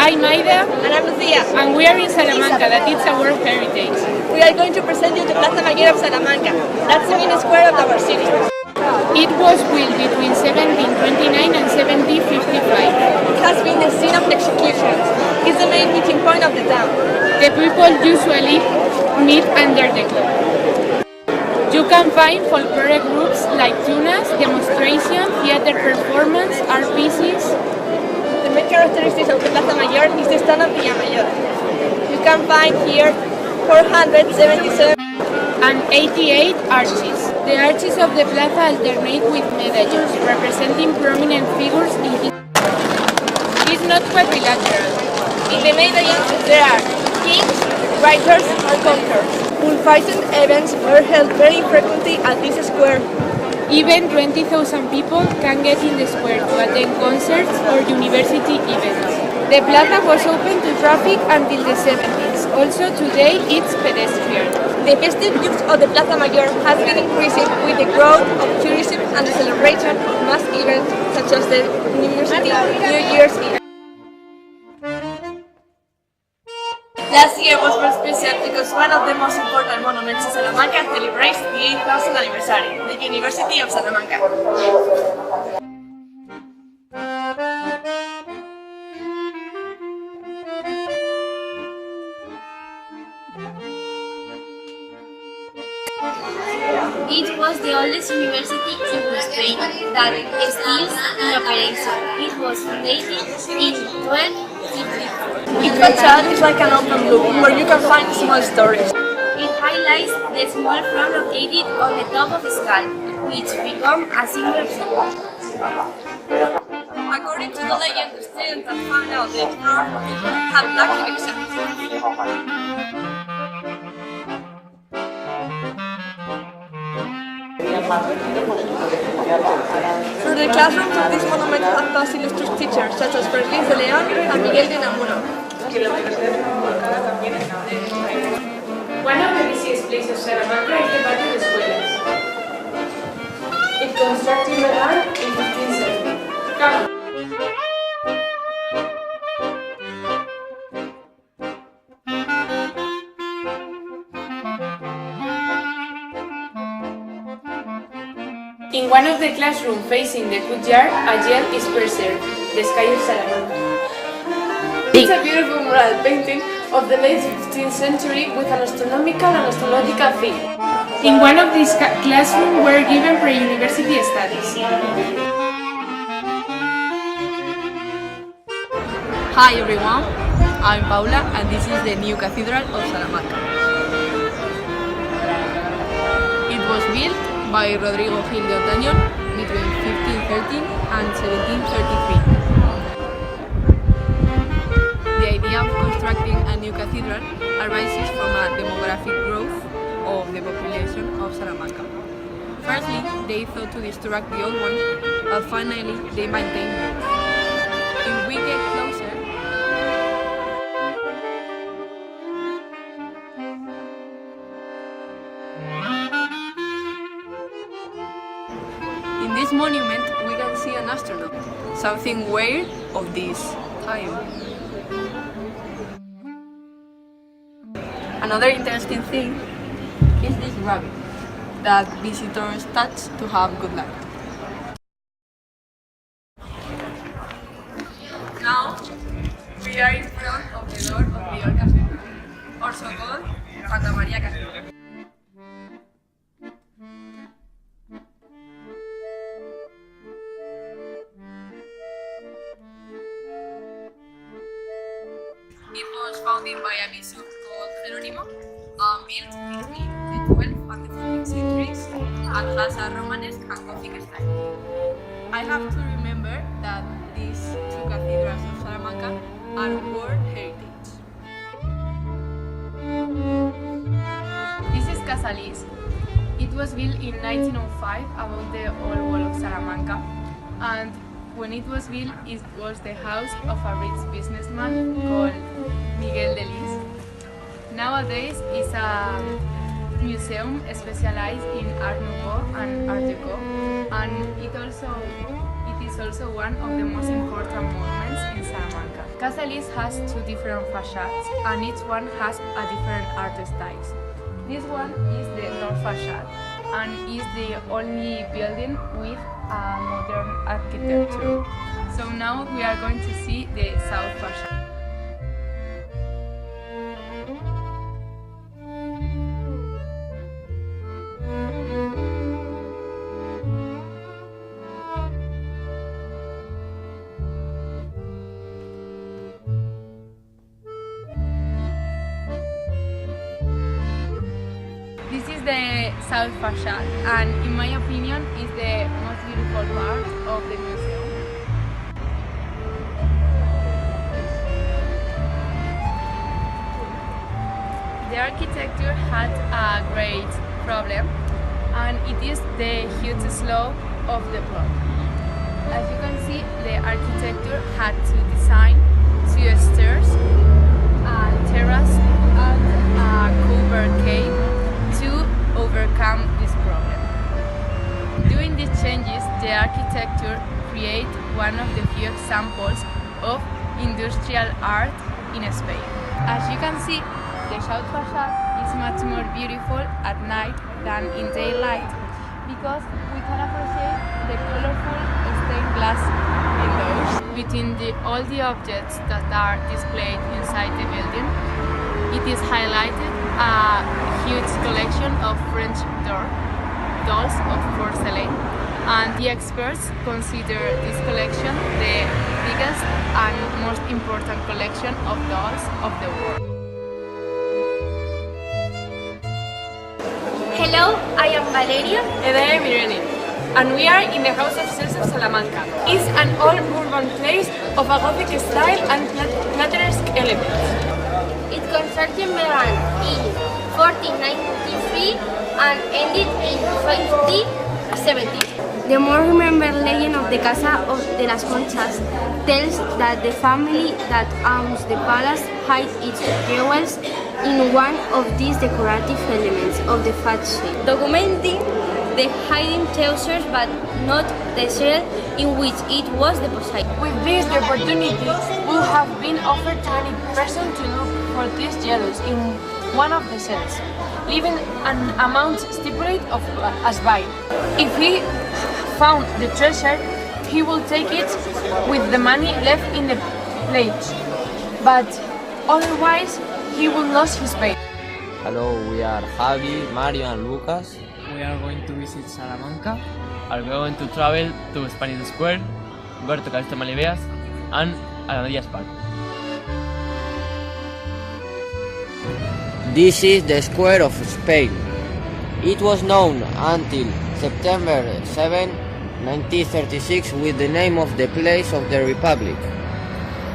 I'm Maida, And I'm Lucia. and we are in Salamanca, that is a World Heritage. We are going to present you the Plaza Mayor of Salamanca. That's the main square of our city. It was built between 1729 and 1755. It has been the scene of executions. It's the main meeting point of the town. The people usually meet under the clock. You can find folklore groups like tunas, demonstration, theater performance, art pieces. The main characteristics of the Plaza Mayor is the stand of Villa Mayor. You can find here 477 and 88 arches. The arches of the plaza alternate with medallions, representing prominent figures in history. It is not quadrilateral. In the medallions there are kings, writers, and conquerors. Bullfighting events are held very frequently at this square. Even 20,000 people can get in the square to attend concerts or university events. The plaza was open to traffic until the 70s. Also today it's pedestrian. The festive use of the Plaza Mayor has been increasing with the growth of tourism and the celebration of mass events such as the University New Year's Eve. Last year was very special because one of the most important monuments in Salamanca celebrates the 8,000th anniversary, the University of Salamanca. It was the oldest university in Spain that is still in operation. It was founded in 1254. Each facade is like an open book where you can find small stories. It highlights the small front located on the top of the skull, which become a symbol. According to the legend, the students that found out the floor have lucky exams. Through the classrooms of this monument have passed illustrious teachers such as Francis de León and Miguel de Namuno. One of the busiest places of Salamanca is the Patio de Escuelas. It constructed in Milan in 1570. Come. In one of the classrooms facing the courtyard, a gem is preserved, the sky of Salamanca. It's a beautiful mural painting of the late 15th century with an astronomical and astrological theme. In one of these classrooms were given pre-university studies. Hi everyone, I'm Paula and this is the new Cathedral of Salamanca. It was built by Rodrigo Gil de Otañón between 1513 and 1733. The idea of constructing a new cathedral arises from a demographic growth of the population of Salamanca. Firstly, they thought to destruct the old one, but finally they maintained both. If we get closer, in this monument we can see an astronaut, something weird of this time. Another interesting thing is this rabbit that visitors touch to have good luck. Now we are in front of the door of the old cathedral, also called Santa Maria Cathedral. It was founded by a bishop called Jerónimo, built between the 12th and the 14th centuries, and has a Romanesque and Gothic style. I have to remember that these two cathedrals of Salamanca are World Heritage. This is Casa Lis. It was built in 1905 above the old wall of Salamanca, and when it was built, it was the house of a rich businessman called Miguel de Lis. Nowadays, it's a museum specialized in Art Nouveau and Art Deco, and it is also one of the most important monuments in Salamanca. Casa Lis has two different facades and each one has a different art style. This one is the north facade and is the only building with a modern architecture. So now we are going to see the south facade. This is the south facade and in my opinion is the most beautiful part of the museum. The architecture had a great problem and it is the huge slope of the block. As you can see, the architecture had to design two stairs, a terrace and a covered cave to overcome this problem. Doing these changes, the architecture created one of the few examples of industrial art in Spain. As you can see, the south facade is much more beautiful at night than in daylight because we can appreciate the colorful stained glass windows. Between all the objects that are displayed inside the building, it is highlighted a huge collection of French dolls of porcelain, and the experts consider this collection the biggest and most important collection of dolls of the world. Hello, I am Valeria. And I am Irene, and we are in the House of Cells of Salamanca. It's an old urban place of a Gothic style and plateresque elements. It construction began in 1493 and ended in 1570. The more remembered legend of the Casa de las Conchas tells that the family that owns the palace hides its jewels in one of these decorative elements of the facade, documenting the hiding treasures but not the cell in which it was deposited. With this, the opportunity would have been offered to any person to look for these jewels in one of the cells, leaving an amount stipulated as buy. If he found the treasure, he will take it with the money left in the plate, but otherwise he will lose his pay. Hello, we are Javi, Mario and Lucas. We are going to visit Salamanca, are going to travel to Spanish Square, go to Calixto Malibeas and Alamedias Park. This is the Square of Spain. It was known until September 7, 1936 with the name of the place of the Republic.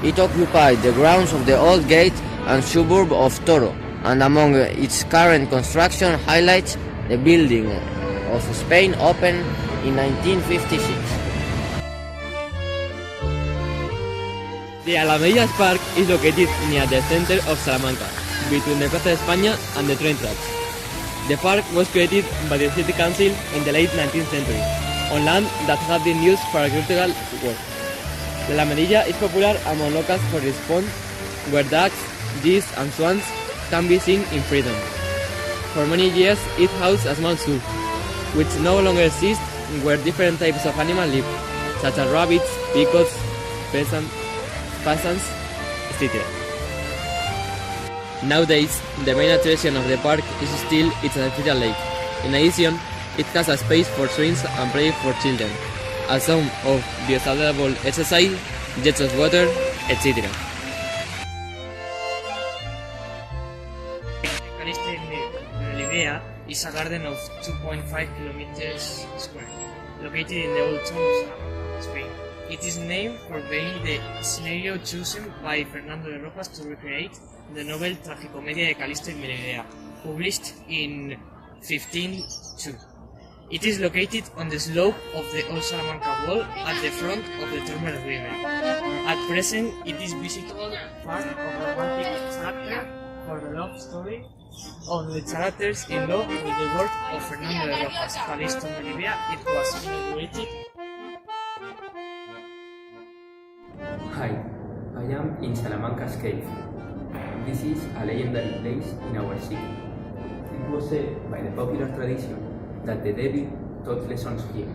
It occupied the grounds of the old gate and suburb of Toruń, and among its current construction highlights the building of Spain opened in 1956. The Alamedias Park is located near the center of Salamanca, between the Plaza de España and the train tracks. The park was created by the city council in the late 19th century, on land that had been used for agricultural work. The Alamedilla is popular among locals for its pond, where ducks, geese and swans can be seen in freedom. For many years it housed a small zoo, which no longer exists, where different types of animals live, such as rabbits, peacocks, pheasants, etc. Nowadays, the main attraction of the park is still its artificial lake. In addition, it has a space for swings and play for children, a zone of biodegradable exercise, jets of water, etc. Calixto is a garden of 2.5 kilometers square, located in the old town of Salamanca, Spain. It is named for being the scenario chosen by Fernando de Rojas to recreate the novel Tragicomedia de Calixto y Melibea, published in 1502. It is located on the slope of the old Salamanca wall at the front of the Toruń River. At present, it is visitable part of the romantic character for the love story of the characters in love with the work of Fernando de Rojas, Calixto y Melibea. It was inaugurated in Salamanca's cave. This is a legendary place in our city. It was said by the popular tradition that the devil taught lessons here.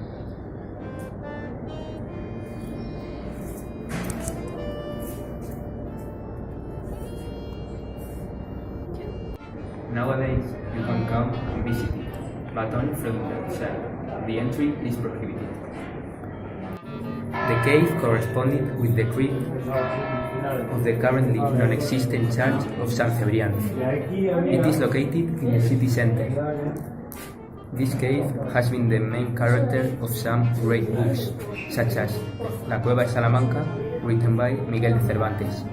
Nowadays, you can come and visit it, but only from the outside. The entry is prohibited. The cave corresponded with the crypt of the currently non-existent church of San Cebrián. It is located in the city center. This cave has been the main character of some great books, such as La Cueva de Salamanca, written by Miguel de Cervantes,